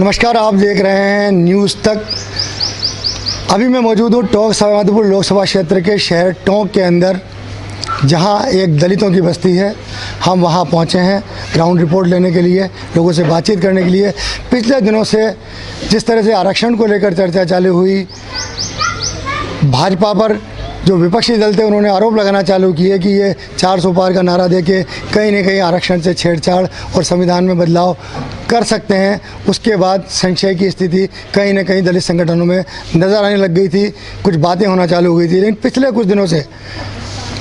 नमस्कार, आप देख रहे हैं न्यूज़ तक। अभी मैं मौजूद हूँ टोंक सवाईमाधोपुर लोकसभा क्षेत्र के शहर टोंक के अंदर, जहाँ एक दलितों की बस्ती है। हम वहाँ पहुँचे हैं ग्राउंड रिपोर्ट लेने के लिए, लोगों से बातचीत करने के लिए। पिछले दिनों से जिस तरह से आरक्षण को लेकर चर्चा चालू हुई, भाजपा पर जो विपक्षी दल थे उन्होंने आरोप लगाना चालू किए कि ये 400 पार का नारा देके कहीं न कहीं आरक्षण से छेड़छाड़ और संविधान में बदलाव कर सकते हैं। उसके बाद संशय की स्थिति कहीं न कहीं दलित संगठनों में नज़र आने लग गई थी, कुछ बातें होना चालू हो गई थी। लेकिन पिछले कुछ दिनों से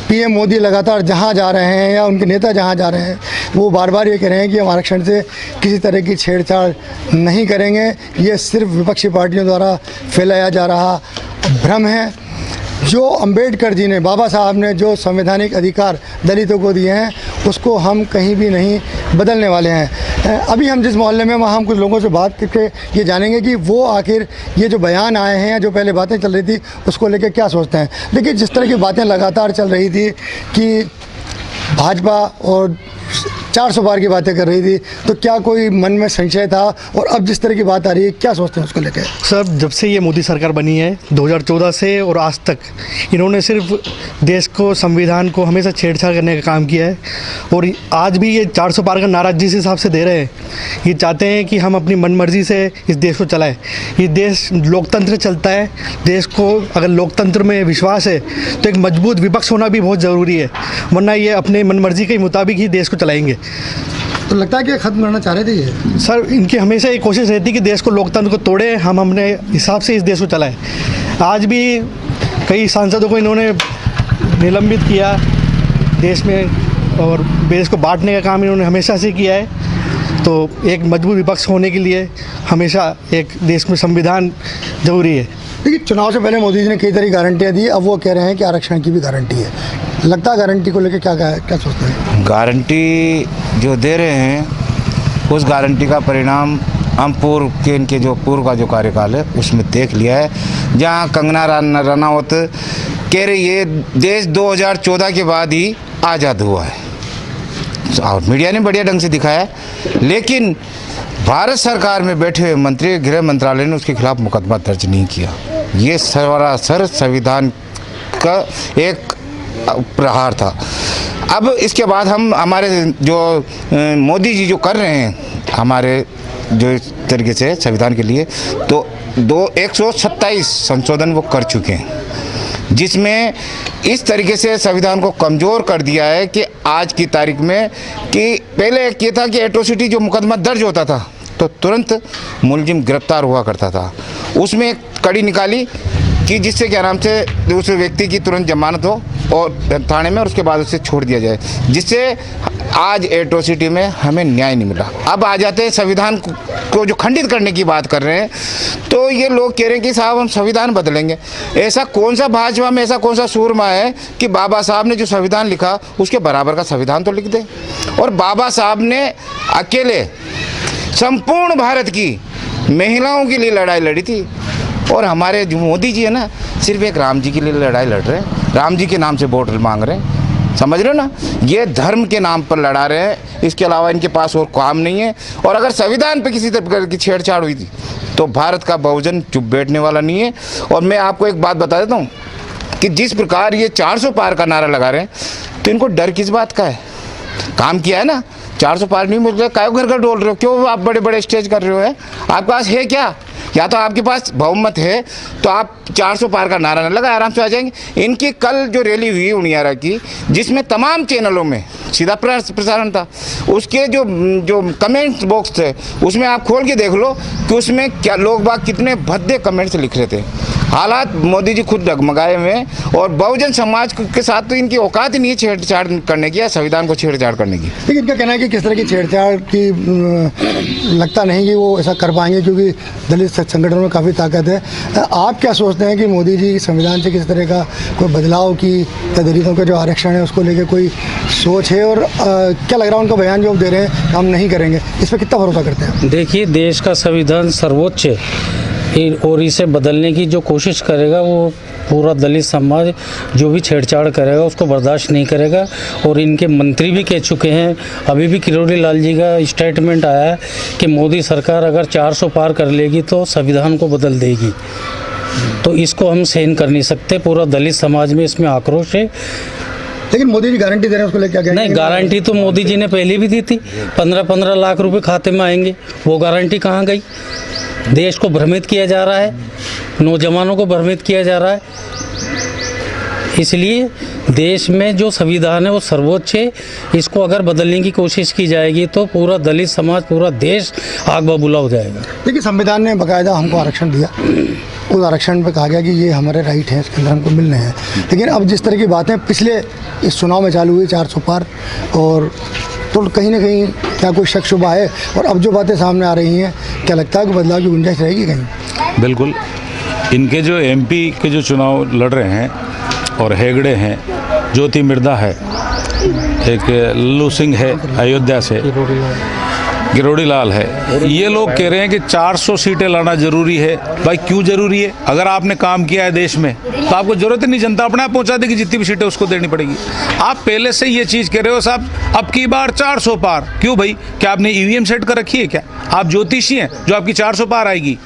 पीएम मोदी लगातार जहाँ जा रहे हैं या उनके नेता जहाँ जा रहे हैं, वो बार बार ये कह रहे हैं कि हम आरक्षण से किसी तरह की छेड़छाड़ नहीं करेंगे। ये सिर्फ विपक्षी पार्टियों द्वारा फैलाया जा रहा भ्रम है। जो अंबेडकर जी ने, बाबा साहब ने जो संवैधानिक अधिकार दलितों को दिए हैं, उसको हम कहीं भी नहीं बदलने वाले हैं। अभी हम जिस मोहल्ले में, वहाँ हम कुछ लोगों से बात करके ये जानेंगे कि वो आखिर ये जो बयान आए हैं या जो पहले बातें चल रही थी उसको लेकर क्या सोचते हैं। देखिए, जिस तरह की बातें लगातार चल रही थी कि भाजपा और 400 पार की बातें कर रही थी, तो क्या कोई मन में संशय था? और अब जिस तरह की बात आ रही है, क्या सोचते हैं उसको लेकर? सर, जब से ये मोदी सरकार बनी है 2014 से और आज तक, इन्होंने सिर्फ देश को, संविधान को हमेशा छेड़छाड़ करने का काम किया है। और आज भी ये 400 पार का नारा जिस हिसाब से दे रहे हैं, ये चाहते हैं कि हम अपनी मनमर्जी से इस देश को चलाएं। ये देश लोकतंत्र चलता है। देश को अगर लोकतंत्र में विश्वास है तो एक मजबूत विपक्ष होना भी बहुत ज़रूरी है, वरना ये अपने मनमर्जी के मुताबिक ही देश को चलाएंगे। तो लगता है कि ख़त्म करना चाह रहे थे ये? सर, इनकी हमेशा ये कोशिश रहती है कि देश को, लोकतंत्र को तोड़े, हम अपने हिसाब से इस देश को चलाएं। आज भी कई सांसदों को इन्होंने निलंबित किया देश में, और देश को बांटने का काम इन्होंने हमेशा से किया है। तो एक मजबूत विपक्ष होने के लिए हमेशा एक देश में संविधान ज़रूरी है। देखिए, चुनाव से पहले मोदी जी ने कई तरह की गारंटियाँ दी, अब वो कह रहे हैं कि आरक्षण की भी गारंटी है। लगता है गारंटी को लेकर क्या सोचते हैं? गारंटी जो दे रहे हैं, उस गारंटी का परिणाम हम इनके जो पूर्व का जो कार्यकाल है उसमें देख लिया है। जहां कंगना रनावत कह रही है देश 2014 के बाद ही आज़ाद हुआ है, और मीडिया ने बढ़िया ढंग से दिखाया है। लेकिन भारत सरकार में बैठे हुए मंत्री, गृह मंत्रालय ने उसके खिलाफ मुकदमा दर्ज नहीं किया। ये सरासर संविधान का एक प्रहार था। अब इसके बाद हम हमारे जो मोदी जी जो कर रहे हैं हमारे जो इस तरीके से संविधान के लिए, तो 127 संशोधन वो कर चुके हैं, जिसमें इस तरीके से संविधान को कमज़ोर कर दिया है कि आज की तारीख में, कि पहले ये था कि एट्रोसिटी जो मुकदमा दर्ज होता था तो तुरंत मुलजिम गिरफ्तार हुआ करता था। उसमें एक कड़ी निकाली कि जिससे क्या नाम से उस व्यक्ति की तुरंत जमानत हो और थाने में, और उसके बाद उसे छोड़ दिया जाए, जिससे आज एट्रोसिटी में हमें न्याय नहीं मिला। अब आ जाते हैं संविधान को जो खंडित करने की बात कर रहे हैं, तो ये लोग कह रहे हैं कि साहब हम संविधान बदलेंगे। ऐसा कौन सा भाजपा में ऐसा कौन सा सूरमा है कि बाबा साहब ने जो संविधान लिखा उसके बराबर का संविधान तो लिख दे? और बाबा साहब ने अकेले संपूर्ण भारत की महिलाओं के लिए लड़ाई लड़ी थी, और हमारे जो मोदी जी है ना, सिर्फ एक राम जी के लिए लड़ाई लड़ रहे हैं। राम जी के नाम से वोट मांग रहे हैं, समझ रहे हो ना? ये धर्म के नाम पर लड़ा रहे हैं, इसके अलावा इनके पास और काम नहीं है। और अगर संविधान पे किसी तरह की छेड़छाड़ हुई थी तो भारत का बहुजन चुप बैठने वाला नहीं है। और मैं आपको एक बात बता देता हूँ कि जिस प्रकार ये 400 पार का नारा लगा रहे हैं, तो इनको डर किस बात का है? काम किया है ना, 400 पार नहीं मिल रहा, काहे घर घर डोल रहे हो? क्यों आप बड़े बड़े स्टेज कर रहे हो? है आपके पास है क्या? या तो आपके पास बहुमत है तो आप 400 पार का नारा न लगा, आराम से आ जाएंगे। इनकी कल जो रैली हुई उनियारा की, जिसमें तमाम चैनलों में सीधा प्रसारण था, उसके जो कमेंट बॉक्स थे उसमें आप खोल के देख लो कि उसमें क्या लोग बाग कितने भद्दे कमेंट्स लिख रहे थे। हालात मोदी जी खुद डगमगाए हुए हैं, और बहुजन समाज के साथ तो इनकी औकात ही नहीं है छेड़छाड़ करने की या संविधान को छेड़छाड़ करने की। लेकिन इनका कहना है कि किस तरह की छेड़छाड़ की लगता नहीं कि वो ऐसा कर पाएंगे, क्योंकि दलित संगठनों में काफ़ी ताकत है। आप क्या सोचते हैं कि मोदी जी संविधान से किस तरह का कोई बदलाव की, दलितों का जो आरक्षण है उसको लेकर कोई सोच है? और क्या लग रहा है उनका बयान जो दे रहे हैं हम नहीं करेंगे, इस पर कितना भरोसा करते हैं? देखिए, देश का संविधान सर्वोच्च है। और इसे बदलने की जो कोशिश करेगा वो पूरा दलित समाज जो भी छेड़छाड़ करेगा उसको बर्दाश्त नहीं करेगा। और इनके मंत्री भी कह चुके हैं, अभी भी किरोड़ी लाल जी का स्टेटमेंट आया है कि मोदी सरकार अगर 400 पार कर लेगी तो संविधान को बदल देगी। तो इसको हम सहन कर नहीं सकते, पूरा दलित समाज में इसमें आक्रोश है। लेकिन मोदी जी गारंटी दे रहे हैं, उसको लेकर क्या कहेंगे? नहीं, गारंटी तो मोदी जी ने पहले भी दी थी, 15-15 लाख रुपए खाते में आएंगे। वो गारंटी कहाँ गई? देश को भ्रमित किया जा रहा है, नौजवानों को भ्रमित किया जा रहा है। इसलिए देश में जो संविधान है वो सर्वोच्च है। इसको अगर बदलने की कोशिश की जाएगी तो पूरा दलित समाज, पूरा देश आग बबूला हो जाएगा। देखिए, संविधान ने बाकायदा हमको आरक्षण दिया, उस आरक्षण पे कहा गया कि ये हमारे राइट हैं, इसके अंदर हमको मिलने हैं। लेकिन अब जिस तरह की बातें पिछले इस चुनाव में चालू हुई 400 पार, और तो कहीं ना कहीं क्या कोई शक शुबा है? और अब जो बातें सामने आ रही हैं, क्या लगता है कि बदलाव की गुंजाइश रहेगी कहीं? बिल्कुल, इनके जो एमपी के जो चुनाव लड़ रहे हैं और हेगड़े हैं, ज्योति मिर्धा है, एक लल्लू सिंह है अयोध्या से, किरोड़ी लाल है, ये लोग कह रहे हैं कि 400 सीटें लाना जरूरी है। भाई क्यों जरूरी है? अगर आपने काम किया है देश में तो आपको जरूरत ही नहीं, जनता अपने आप पहुंचा देगी, जितनी भी सीटें उसको देनी पड़ेगी। आप पहले से ये चीज़ कह रहे हो साहब, अब की बार 400 पार। क्यों भाई? क्या आपने ईवीएम सेट कर रखी है क्या? आप ज्योतिषी हैं जो आपकी 400 पार आएगी?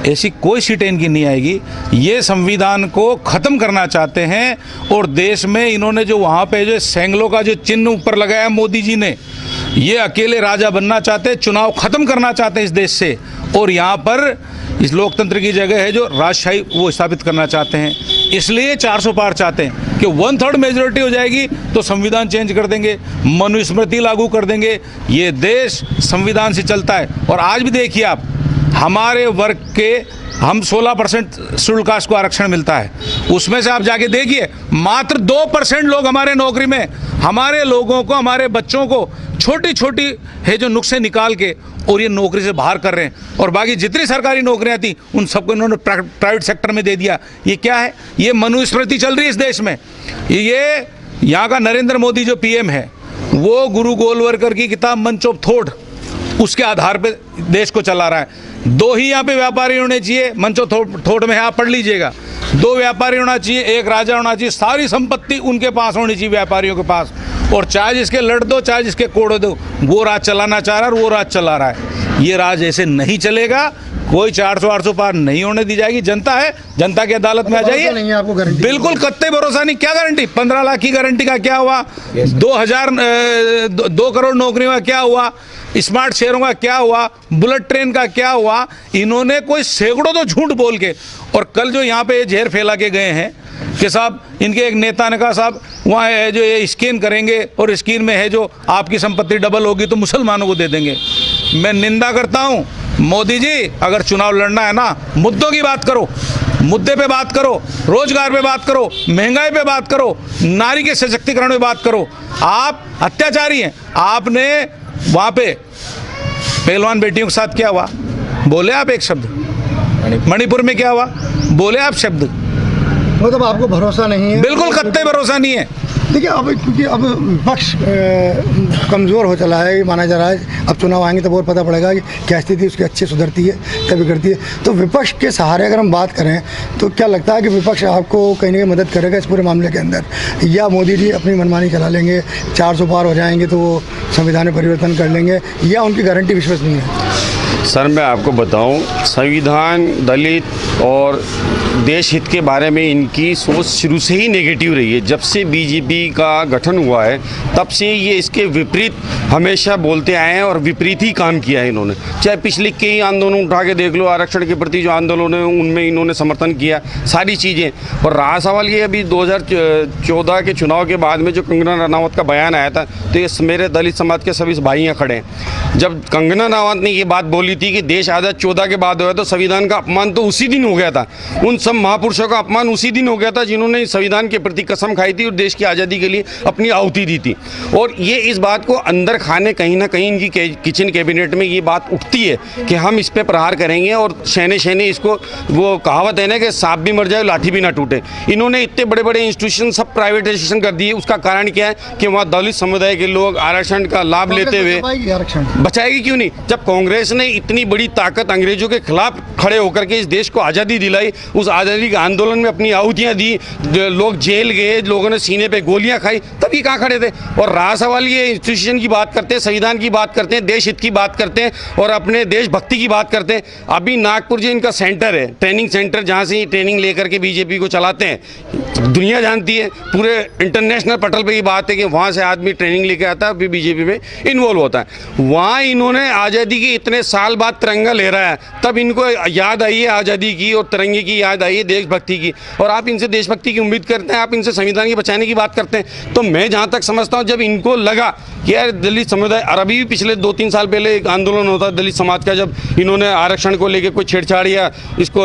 ऐसी कोई सीटें इनकी नहीं आएगी। ये संविधान को ख़त्म करना चाहते हैं। और देश में इन्होंने जो वहाँ पे जो सेंगलों का जो चिन्ह ऊपर लगाया मोदी जी ने, ये अकेले राजा बनना चाहते हैं, चुनाव ख़त्म करना चाहते हैं इस देश से। और यहाँ पर इस लोकतंत्र की जगह है जो राजशाही, वो स्थापित करना चाहते हैं। इसलिए 400 पार चाहते हैं कि 1/3 मेजोरिटी हो जाएगी तो संविधान चेंज कर देंगे, मनुस्मृति लागू कर देंगे। ये देश संविधान से चलता है। और आज भी देखिए आप, हमारे वर्ग के हम 16% शेड्यूल कास्ट को आरक्षण मिलता है, उसमें से आप जाके देखिए मात्र 2% लोग हमारे नौकरी में, हमारे लोगों को, हमारे बच्चों को छोटी छोटी है जो नुक्से निकाल के और ये नौकरी से बाहर कर रहे हैं। और बाकी जितनी सरकारी नौकरियां थी उन सबको इन्होंने प्राइवेट सेक्टर में दे दिया। ये क्या है? ये मनुस्मृति चल रही है इस देश में। ये यहाँ का नरेंद्र मोदी जो पीएम है, वो गुरु गोलवलकर की किताब मंच ऑफ थॉट, उसके आधार पे देश को चला रहा है। 2 ही यहाँ पे व्यापारी होने चाहिए, मंच ऑफ थॉट में आप पढ़ लीजिएगा। 2 व्यापारी होना चाहिए, एक राजा होना चाहिए, सारी संपत्ति उनके पास होनी चाहिए, व्यापारियों के पास। और चाहे जिसके लड़ दो, चाहे जिसके कोड़ दो, वो राज चलाना चाह रहा है और वो राज चला रहा है। ये राज ऐसे नहीं चलेगा। कोई 400-800 पार नहीं होने दी जाएगी। जनता है, जनता की अदालत में आ जाइए। नहीं है आपको गारंटी? बिल्कुल कत्ते भरोसा नहीं। क्या गारंटी? 15 लाख की गारंटी का क्या हुआ? 2 करोड़ नौकरियों का क्या हुआ? स्मार्ट शहरों का क्या हुआ? बुलेट ट्रेन का क्या हुआ? इन्होंने कोई सैकड़ों तो झूठ बोल के, और कल जो यहाँ पे जहर फैला के गए हैं कि साहब, इनके एक नेता ने कहा साहब वहाँ है जो ये स्कैन करेंगे और स्कैन में है जो आपकी संपत्ति डबल होगी तो मुसलमानों को दे देंगे। मैं निंदा करता हूँ, मोदी जी अगर चुनाव लड़ना है ना, मुद्दों की बात करो, मुद्दे पे बात करो, रोजगार पे बात करो, महंगाई पे बात करो, नारी के सशक्तिकरण पे बात करो। आप अत्याचारी हैं। आपने वहाँ पे पहलवान बेटियों के साथ क्या हुआ? बोले आप एक शब्द? मणिपुर में क्या हुआ? बोले आप शब्द? मतलब आपको भरोसा नहीं है? बिल्कुल कत्ते भरोसा नहीं है। देखिए, अब क्योंकि अब विपक्ष कमज़ोर हो चला है, ये माना जा रहा है। अब चुनाव आएंगे तो बहुत पता पड़ेगा कि क्या स्थिति उसकी अच्छी सुधरती है या बिगड़ती है। तो विपक्ष के सहारे अगर हम बात करें तो क्या लगता है कि विपक्ष आपको कहीं ना कहीं मदद करेगा इस पूरे मामले के अंदर, या मोदी जी अपनी मनमानी चला लेंगे, 400 पार हो जाएंगे तो वो संविधान में परिवर्तन कर लेंगे, या उनकी गारंटी विश्वसनीय है? सर, मैं आपको बताऊं, संविधान, दलित और देश हित के बारे में इनकी सोच शुरू से ही नेगेटिव रही है। जब से बीजेपी का गठन हुआ है तब से ये इसके विपरीत हमेशा बोलते आए हैं और विपरीत ही काम किया है इन्होंने। चाहे पिछले कई आंदोलन उठा के देख लो, आरक्षण के प्रति जो आंदोलन है उनमें इन्होंने समर्थन किया, सारी चीज़ें। और रहा सवाल ये, अभी 2014 के चुनाव के बाद में जो कंगना रनावत का बयान आया था, तो ये मेरे दलित समाज के सभी भाइयाँ खड़े हैं। जब कंगना रनावत ने ये बात बोली थी कि देश आज़ाद 14 के बाद हुआ तो संविधान का अपमान तो उसी दिन हो गया था, उन सब महापुरुषों का अपमान उसी दिन हो गया था जिन्होंने संविधान के प्रति कसम खाई थी और देश की आज़ादी के लिए अपनी आहुति दी थी। और ये इस बात को अंदर खाने कहीं ना कहीं इनकी किचन कैबिनेट में ये बात उठती है कि हम इस पे प्रहार करेंगे और शहने शहने इसको, वो कहावत है ना कि सांप भी मर जाए लाठी भी ना टूटे। इन्होंने इतने बड़े बड़े इंस्टीट्यूशन सब प्राइवेटाइजेशन कर दिए। उसका कारण क्या है कि वहाँ दलित समुदाय के लोग आरक्षण का लाभ लेते हुए आरक्षण बचाएगी क्यों नहीं? जब कांग्रेस ने इतनी बड़ी ताकत अंग्रेजों के खिलाफ खड़े होकर के इस देश को आज़ादी दिलाई, उस आज़ादी के आंदोलन में अपनी आहुतियाँ दी, लोग जेल गए, लोगों ने सीने पे गोलियां खाई, तब ये कहाँ खड़े थे? और रहा सवाल ये इंस्टीट्यूशन की बात करते हैं, संविधान की बात करते हैं, देश हित की बात करते हैं और अपने देशभक्ति की बात करते हैं। अभी नागपुर जो इनका सेंटर है, ट्रेनिंग सेंटर, जहाँ से ये ट्रेनिंग लेकर के बीजेपी को चलाते हैं, दुनिया जानती है, पूरे इंटरनेशनल पटल पर ये बात है कि वहाँ से आदमी ट्रेनिंग लेके आता है फिर बीजेपी में इन्वॉल्व होता है। वहाँ इन्होंने आज़ादी के इतने साल बाद तिरंगा ले रहा है, तब इनको याद आई है आज़ादी की और तिरंगे की याद आई है देशभक्ति की, और आप इनसे देशभक्ति की उम्मीद करते हैं, आप इनसे संविधान के बचाने की बात करते हैं। तो मैं जहाँ तक समझता हूँ, जब इनको लगा कि यार दलित समुदाय, और अभी भी पिछले 2-3 साल पहले एक आंदोलन होता दलित समाज का, जब इन्होंने आरक्षण को लेकर कोई छेड़छाड़ या इसको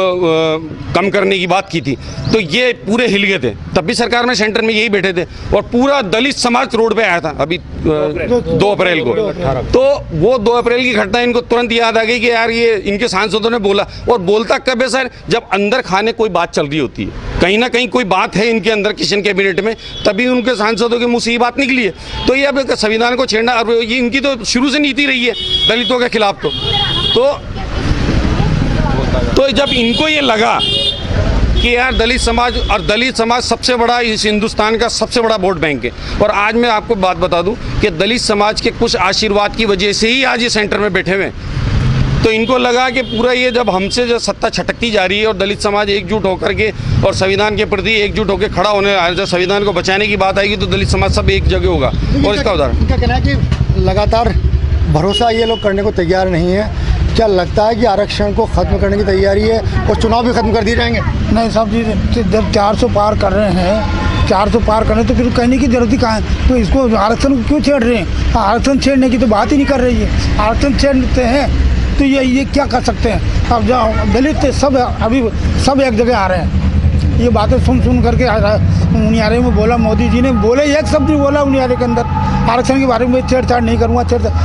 कम करने की बात की थी, तो ये पूरे हिल गए थे। तब भी सरकार में सेंटर में यही बैठे थे और पूरा दलित समाज रोड पे आया था अभी 2 अप्रैल को। तो वो 2 अप्रैल की घटना इनको तुरंत याद आ गई कि यार ये इनके सांसदों ने बोला। और बोलता कब है सर? जब अंदर खाने कोई बात चल रही होती है, कहीं ना कहीं कोई बात है इनके अंदर किचन कैबिनेट में, तभी उनके सांसदों के मुंह से ये बात निकली है। तो ये अब संविधान को छेड़ना, और ये इनकी तो शुरू से नीति रही है दलितों के खिलाफ। तो जब इनको ये लगा कि यार दलित समाज सबसे बड़ा, इस हिंदुस्तान का सबसे बड़ा वोट बैंक है, और आज मैं आपको बात बता दूं कि दलित समाज के कुछ आशीर्वाद की वजह से ही आज ये सेंटर में बैठे हुए हैं। तो इनको लगा कि पूरा ये जब हमसे जो सत्ता छटकती जा रही है और दलित समाज एकजुट होकर के और संविधान के प्रति एकजुट होकर खड़ा होने, जब संविधान को बचाने की बात आएगी तो दलित समाज सब एक जगह होगा। और इसका उदाहरण इनका कहना है कि लगातार भरोसा ये लोग करने को तैयार नहीं है। क्या लगता है कि आरक्षण को ख़त्म करने की तैयारी है और चुनाव भी ख़त्म कर दिए जाएंगे? नहीं साहब जी, जब 400 पार कर रहे हैं, 400 पार कर रहे हैं तो फिर कहने की जरूरत ही कहाँ है? तो इसको आरक्षण को क्यों छेड़ रहे हैं? आरक्षण छेड़ने की तो बात ही नहीं कर रही है। आरक्षण छेड़ते हैं तो ये क्या कर सकते हैं? अब जो दलित सब अभी सब एक जगह आ रहे हैं। ये बातें सुन करके उनियारे में बोला, मोदी जी ने बोले, एक शब्द नहीं बोला उनियारे के अंदर आरक्षण के बारे में, छेड़छाड़ नहीं करूँगा,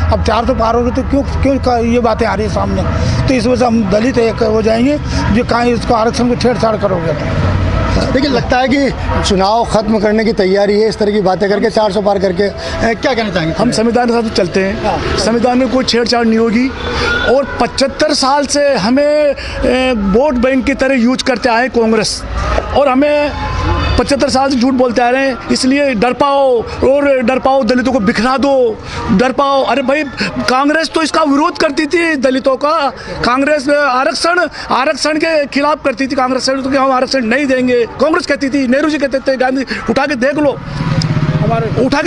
अब 400 पार हो गए तो क्यों ये बातें आ रही है सामने? तो इस वजह से हम दलित एक हो जाएंगे जो कहाँ इसको आरक्षण को छेड़छाड़ करोगे। लेकिन लगता है कि चुनाव खत्म करने की तैयारी है इस तरह की बातें करके, 400 पार करके। क्या कहना चाहेंगे? हम संविधान के साथ चलते हैं, संविधान में कोई छेड़छाड़ नहीं होगी। और 75 साल से हमें वोट बैंक की तरह यूज करते आए कांग्रेस, और हमें 75 साल से झूठ बोलते आ रहे हैं, इसलिए डर पाओ दलितों को बिखरा दो, डर पाओ। अरे भाई, कांग्रेस तो इसका विरोध करती थी दलितों का, कांग्रेस आरक्षण के खिलाफ करती थी कांग्रेस, तो कि हम आरक्षण नहीं देंगे कांग्रेस कहती थी, नेहरू जी कहते थे, गांधी, उठा के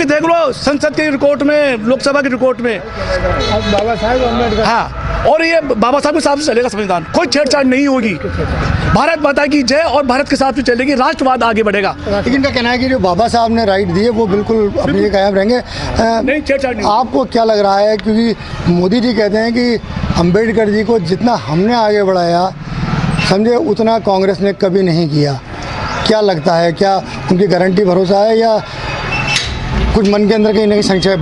देख लो संसद के रिकॉर्ड में, लोकसभा के रिकॉर्ड में, बाबा साहेब अम्बेडकर। हाँ, और ये बाबा साहब के साथ चलेगा संविधान, कोई छेड़छाड़ नहीं होगी। भारत माता की जय, और भारत के साथ भी चलेगी, राष्ट्रवाद आगे बढ़ेगा। लेकिन इनका कहना है कि जो बाबा साहब ने राइट दिए वो बिल्कुल अपनी जगह कायम रहेंगे, नहीं छेड़छाड़ नहीं। आपको क्या लग रहा है? क्योंकि मोदी जी कहते हैं कि अम्बेडकर जी को जितना हमने आगे बढ़ाया, समझे, उतना कांग्रेस ने कभी नहीं किया। क्या लगता है, क्या उनकी गारंटी भरोसा है या कुछ मन के अंदर कहीं ना कहीं संशय?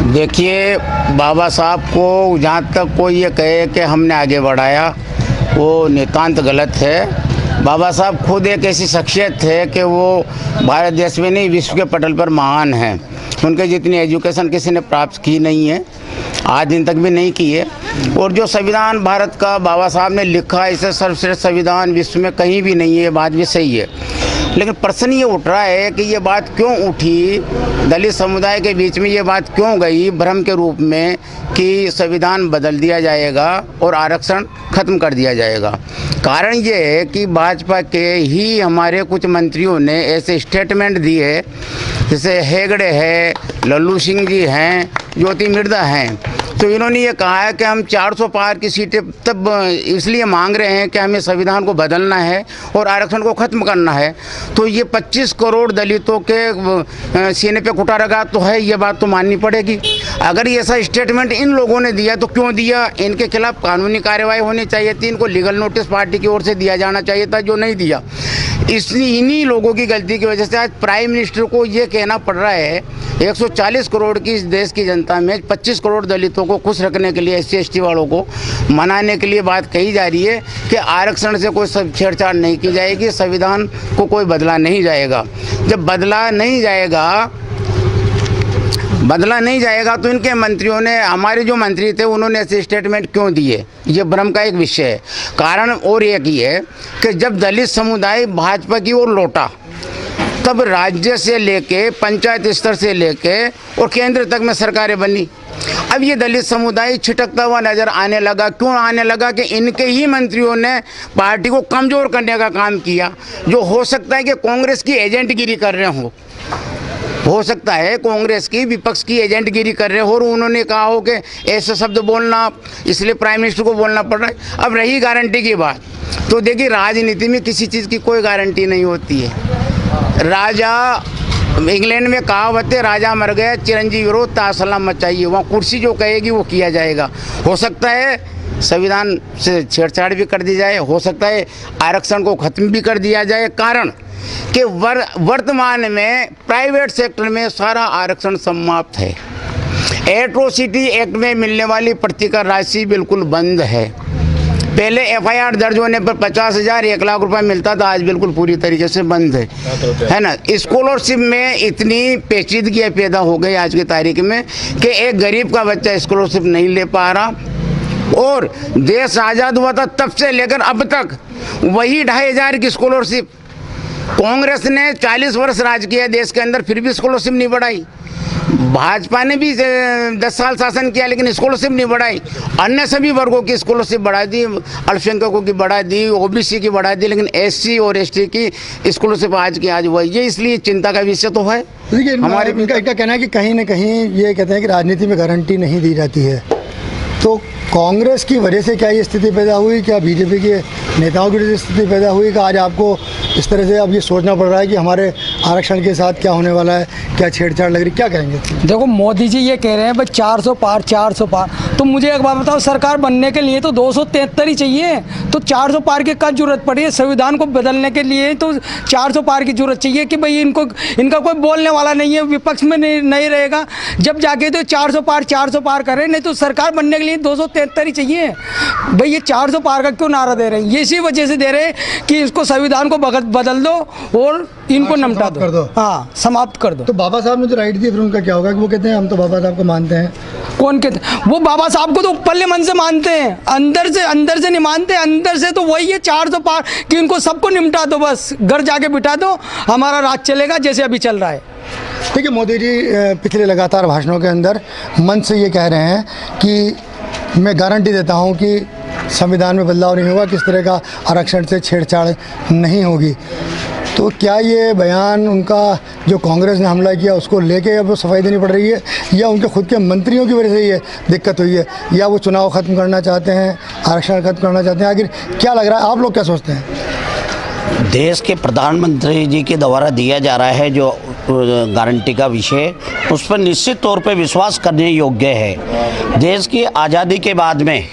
देखिए, बाबा साहब को जहाँ तक कोई ये कहे कि हमने आगे बढ़ाया, वो नितांत गलत है। बाबा साहब खुद एक ऐसी शख्सियत थे कि वो भारत देश में नहीं, विश्व के पटल पर महान हैं। उनके जितनी एजुकेशन किसी ने प्राप्त की नहीं है, आज दिन तक भी नहीं की है। और जो संविधान भारत का बाबा साहब ने लिखा, इसे सर्वश्रेष्ठ संविधान विश्व में कहीं भी नहीं है, ये बात भी सही है। लेकिन प्रश्न ये उठ रहा है कि ये बात क्यों उठी, दलित समुदाय के बीच में ये बात क्यों गई भ्रम के रूप में कि संविधान बदल दिया जाएगा और आरक्षण खत्म कर दिया जाएगा। कारण ये है कि भाजपा के ही हमारे कुछ मंत्रियों ने ऐसे स्टेटमेंट दिए, जैसे हेगड़े है, लल्लू सिंह जी हैं, ज्योति मिर्धा हैं, तो इन्होंने ये कहा है कि हम 400 पार की सीटें तब इसलिए मांग रहे हैं कि हमें संविधान को बदलना है और आरक्षण को ख़त्म करना है। तो ये 25 करोड़ दलितों के सीने पे कुटाराघात तो है, ये बात तो माननी पड़ेगी। अगर ये ऐसा स्टेटमेंट इन लोगों ने दिया तो क्यों दिया? इनके खिलाफ कानूनी कार्रवाई होनी चाहिए थी, इनको लीगल नोटिस पार्टी की ओर से दिया जाना चाहिए था, जो नहीं दिया। इन्हीं लोगों की गलती की वजह से आज प्राइम मिनिस्टर को ये कहना पड़ रहा है 140 करोड़ की इस देश की जनता में 25 करोड़ दलितों को खुश रखने के लिए, SC/ST वालों को मनाने के लिए बात कही जा रही है कि आरक्षण से कोई छेड़छाड़ नहीं की जाएगी, संविधान को कोई बदला नहीं जाएगा। जब बदला नहीं जाएगा तो इनके मंत्रियों ने, हमारे जो मंत्री थे उन्होंने ऐसे स्टेटमेंट क्यों दिए? ये भ्रम का एक विषय है। कारण और एक ही है कि जब दलित समुदाय भाजपा की ओर लौटा तब राज्य से लेके पंचायत स्तर से लेके और केंद्र तक में सरकारें बनी। अब ये दलित समुदाय छिटकता हुआ नजर आने लगा। क्यों आने लगा? कि इनके ही मंत्रियों ने पार्टी को कमज़ोर करने का काम किया। जो हो सकता है कि कांग्रेस की एजेंटगिरी कर रहे हो सकता है कांग्रेस की, विपक्ष की एजेंटगिरी कर रहे हो और उन्होंने कहा हो कि ऐसे शब्द बोलना, इसलिए प्राइम मिनिस्टर को बोलना पड़ रहा है। अब रही गारंटी की बात, तो देखिए राजनीति में किसी चीज़ की कोई गारंटी नहीं होती है। राजा, इंग्लैंड में कहावत है, राजा मर गया चिरंजीवी रो तासला मचाइए। वहाँ कुर्सी जो कहेगी वो किया जाएगा। हो सकता है संविधान से छेड़छाड़ भी कर दी जाए, हो सकता है आरक्षण को ख़त्म भी कर दिया जाए। कारण कि वर्तमान में प्राइवेट सेक्टर में सारा आरक्षण समाप्त है। एट्रोसिटी एक्ट में मिलने वाली प्रतिकर राशि बिल्कुल बंद है। पहले FIR दर्ज होने पर 50,000 1 लाख रुपए मिलता था, आज बिल्कुल पूरी तरीके से बंद है ना। स्कॉलरशिप में इतनी पेचीदगी पैदा हो गई आज की तारीख में कि एक गरीब का बच्चा स्कॉलरशिप नहीं ले पा रहा। और देश आज़ाद हुआ था तब से लेकर अब तक वही 2,500 की स्कॉलरशिप। कांग्रेस ने 40 वर्ष राज किया देश के अंदर, फिर भी स्कॉलरशिप नहीं बढ़ाई। भाजपा ने भी 10 साल शासन किया लेकिन स्कॉलरशिप नहीं बढ़ाई। अन्य सभी वर्गों की स्कॉलरशिप बढ़ा दी, अल्पसंख्यकों की बढ़ा दी, OBC की बढ़ा दी, लेकिन SC और ST की स्कॉलरशिप आज की आज वही है। इसलिए चिंता का विषय तो है। देखिए हमारे इनका कहना है कि कहीं ना कहीं ये कहते हैं कि राजनीति में गारंटी नहीं दी जाती है। तो कांग्रेस की वजह से क्या ये स्थिति पैदा हुई? क्या बीजेपी के नेताओं की वजह से स्थिति पैदा हुई कि आज आपको इस तरह से अब ये सोचना पड़ रहा है कि हमारे आरक्षण के साथ क्या होने वाला है, क्या छेड़छाड़ लग रही, क्या कहेंगे? देखो मोदी जी ये कह रहे हैं भाई 400 पार। तो मुझे एक बात बताओ, सरकार बनने के लिए तो 273 ही चाहिए, तो 400 पार की क्या जरूरत पड़ी है? संविधान को बदलने के लिए तो 400 पार की जरूरत चाहिए कि भाई इनका कोई बोलने वाला नहीं है, विपक्ष में नहीं रहेगा, जब जाके तो 400 पार करें। नहीं तो सरकार बनने के लिए 273 ही चाहिए। भाई ये 400 पार का क्यों नारा दे रहे हैं? ये इसी वजह से दे रहे हैं कि इसको संविधान को बदल दो और इनको निपटा दो। हाँ, समाप्त कर दो। तो बाबा साहब ने जो राइट दी फिर उनका क्या होगा? कि वो कहते हैं हम तो बाबा साहब को मानते हैं। कौन कहते? वो बाबा साहब को तो ऊपरले मन से मानते हैं, अंदर से नहीं मानते। अंदर से तो वही है 400 पार कि इनको सबको निपटा दो, बस घर जाके बिठा दो, हमारा राज चलेगा जैसे अभी चल रहा है। देखिए मोदी जी पिछले लगातार भाषणों के अंदर मन से ये कह रहे हैं कि मैं गारंटी देता हूँ कि संविधान में बदलाव नहीं होगा, किस तरह का आरक्षण से छेड़छाड़ नहीं होगी। तो क्या ये बयान उनका जो कांग्रेस ने हमला किया उसको लेके अब वो सफाई देनी पड़ रही है, या उनके खुद के मंत्रियों की वजह से ये दिक्कत हुई है, या वो चुनाव ख़त्म करना चाहते हैं, आरक्षण ख़त्म करना चाहते हैं? आखिर क्या लग रहा है, आप लोग क्या सोचते हैं? देश के प्रधानमंत्री जी के द्वारा दिया जा रहा है जो गारंटी का विषय, उस पर निश्चित तौर पे विश्वास करने योग्य है। देश की आज़ादी के बाद में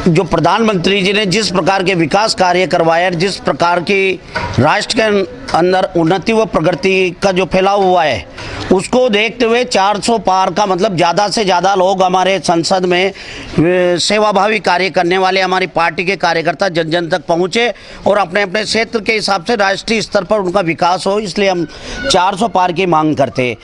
जो प्रधानमंत्री जी ने जिस प्रकार के विकास कार्य करवाया, जिस प्रकार की राष्ट्र के अंदर उन्नति व प्रगति का जो फैलाव हुआ है, उसको देखते हुए 400 पार का मतलब ज़्यादा से ज़्यादा लोग हमारे संसद में सेवाभावी कार्य करने वाले हमारी पार्टी के कार्यकर्ता जन जन तक पहुँचे और अपने अपने क्षेत्र के हिसाब से राष्ट्रीय स्तर पर उनका विकास हो, इसलिए हम 400 पार की मांग करते हैं।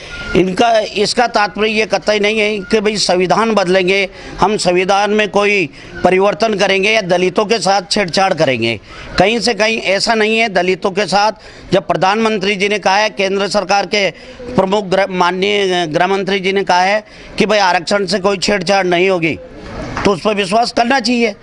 इसका तात्पर्य ये कतई नहीं है कि भाई संविधान बदलेंगे, हम संविधान में कोई परिवर्तन करेंगे या दलितों के साथ छेड़छाड़ करेंगे। कहीं से कहीं ऐसा नहीं है। दलितों के साथ जब प्रधानमंत्री जी ने कहा है, केंद्र सरकार के प्रमुख माननीय गृह मंत्री जी ने कहा है कि भाई आरक्षण से कोई छेड़छाड़ नहीं होगी, तो उस पर विश्वास करना चाहिए।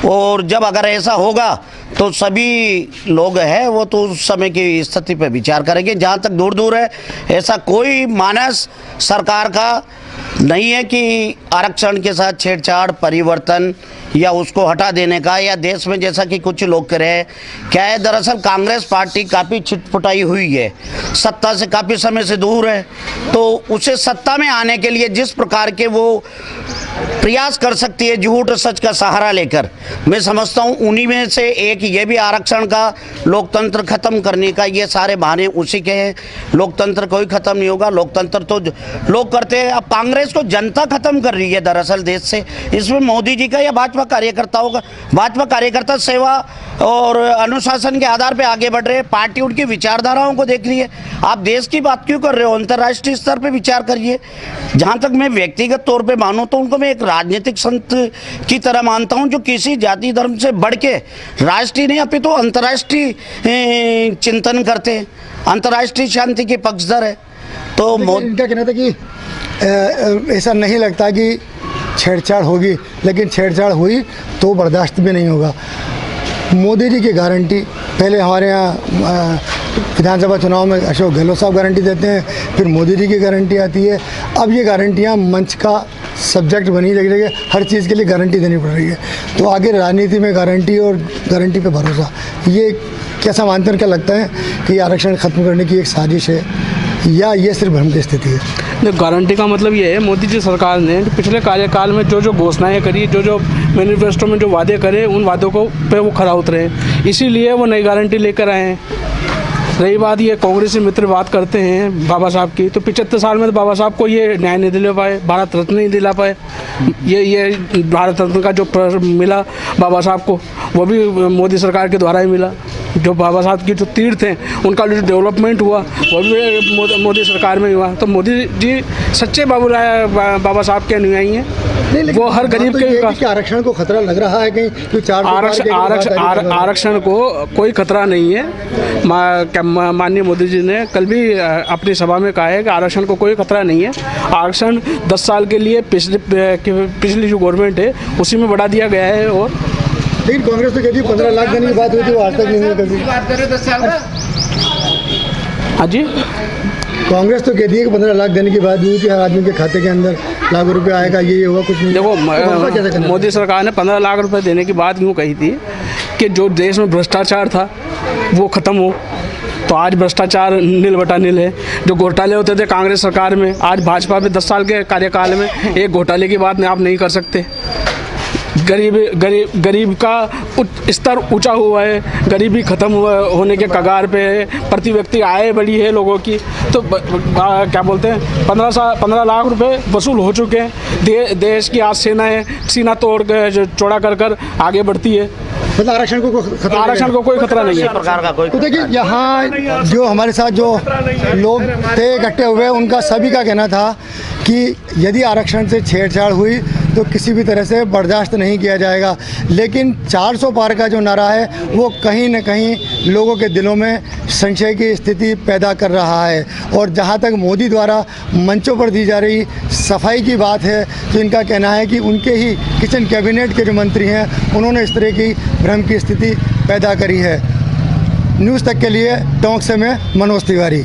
और जब अगर ऐसा होगा तो सभी लोग हैं वो तो उस समय की स्थिति पर विचार करेंगे। जहाँ तक दूर दूर है ऐसा कोई मानस सरकार का नहीं है कि आरक्षण के साथ छेड़छाड़, परिवर्तन या उसको हटा देने का, या देश में जैसा कि कुछ लोग कह रहे हैं। क्या है, दरअसल कांग्रेस पार्टी काफ़ी छिटपुटाई हुई है, सत्ता से काफ़ी समय से दूर है, तो उसे सत्ता में आने के लिए जिस प्रकार के वो प्रयास कर सकती है झूठ सच का सहारा लेकर, मैं समझता हूँ उन्हीं में से एक ये भी आरक्षण का लोकतंत्र खत्म करने का, ये सारे बहाने उसी के हैं। लोकतंत्र कोई खत्म नहीं होगा, लोकतंत्र तो लोग करते हैं। अब कांग्रेस को जनता खत्म कर रही है दरअसल देश से। इसमें मोदी जी का या भाजपा कार्यकर्ताओं का, भाजपा कार्यकर्ता सेवा और अनुशासन के आधार पर आगे बढ़ रहे हैं। पार्टी उनकी विचारधाराओं को देख रही है। आप देश की बात क्यों कर रहे हो, अंतर्राष्ट्रीय स्तर पर विचार करिए। जहाँ तक मैं व्यक्तिगत तौर पर मानूँ तो उनको मैं एक राजनीतिक संत की तरह मानता हूं, जो किसी जाति धर्म से बढ़ के राष्ट्रीय नहीं अपितु तो अंतर्राष्ट्रीय चिंतन करते हैं, अंतर्राष्ट्रीय शांति के पक्षधर है। तो इनका कहना था कि ऐसा नहीं लगता कि छेड़छाड़ होगी, लेकिन छेड़छाड़ हुई तो बर्दाश्त भी नहीं होगा। मोदी जी की गारंटी, पहले हमारे यहाँ विधानसभा चुनाव में अशोक गहलोत साहब गारंटी देते हैं, फिर मोदी जी की गारंटी आती है। अब ये गारंटियाँ मंच का सब्जेक्ट बनी लग रही है, हर चीज़ के लिए गारंटी देनी पड़ रही है। तो आगे राजनीति में गारंटी और गारंटी पे भरोसा, ये कैसा मानते हैं, क्या लगता है कि आरक्षण खत्म करने की एक साजिश है या ये सिर्फ भ्रम की स्थिति है? देखो, गारंटी का मतलब ये है, मोदी जी सरकार ने पिछले कार्यकाल में जो जो घोषणाएं करी, जो जो मैनिफेस्टो में जो वादे करे, उन वादों को पे वो खरा उतरे, इसीलिए वो नई गारंटी लेकर आए हैं। रही बात ये कांग्रेसी मित्र बात करते हैं बाबा साहब की, तो 75 साल में तो बाबा साहब को ये न्याय नहीं दिला पाए, भारत रत्न नहीं दिला पाए। ये भारत रत्न का जो मिला बाबा साहब को, वो भी मोदी सरकार के द्वारा ही मिला। जो बाबा साहब की जो तीर्थ हैं उनका जो डेवलपमेंट हुआ वो भी मोदी सरकार में हुआ। तो मोदी जी सच्चे बाबा साहब के अनुयायी हैं। वो हर गरीब के आरक्षण को खतरा लग रहा है कहीं? आरक्षण को कोई खतरा नहीं है। माननीय मोदी जी ने कल भी अपनी सभा में कहा है कि आरक्षण को कोई खतरा नहीं है। आरक्षण 10 साल के लिए पिछली जो गवर्नमेंट है उसी में बढ़ा दिया गया है। और लेकिन कांग्रेस तो कहती है 15 लाख देने की बात हुई थी, वो आज तक नहीं हुई कभी। हाँ जी, कांग्रेस तो कहती है कि 15 लाख देने की बात हुई थी, हर आदमी के खाते के अंदर लाख रुपए आएगा, ये होगा, कुछ नहीं। देखो, मोदी सरकार ने 15 लाख रुपए देने की बात यूँ कही थी कि जो देश में भ्रष्टाचार था वो ख़त्म हो। तो आज भ्रष्टाचार नील बटा नील है। जो घोटाले होते थे कांग्रेस सरकार में, आज भाजपा में 10 साल के कार्यकाल में एक घोटाले की बात आप नहीं कर सकते। गरीब का स्तर ऊंचा हुआ है, गरीबी खत्म होने के कगार पे है, प्रति व्यक्ति आय बढ़ी है लोगों की। तो क्या बोलते हैं, 15 लाख रुपए वसूल हो चुके हैं। देश की आज सेनाएं सीना तोड़ के चौड़ा कर आगे बढ़ती है। मतलब आरक्षण को कोई खतरा नहीं है। तो देखिए, यहाँ जो हमारे साथ जो लोग थे इकट्ठे हुए, उनका सभी का कहना था कि यदि आरक्षण से छेड़छाड़ हुई तो किसी भी तरह से बर्दाश्त नहीं किया जाएगा। लेकिन 400 पार का जो नारा है वो कहीं न कहीं लोगों के दिलों में संशय की स्थिति पैदा कर रहा है। और जहाँ तक मोदी द्वारा मंचों पर दी जा रही सफाई की बात है, तो इनका कहना है कि उनके ही किचन कैबिनेट के जो मंत्री हैं उन्होंने इस तरह की भ्रम की स्थिति पैदा करी है। न्यूज़ तक के लिए टोंक से मैं मनोज तिवारी।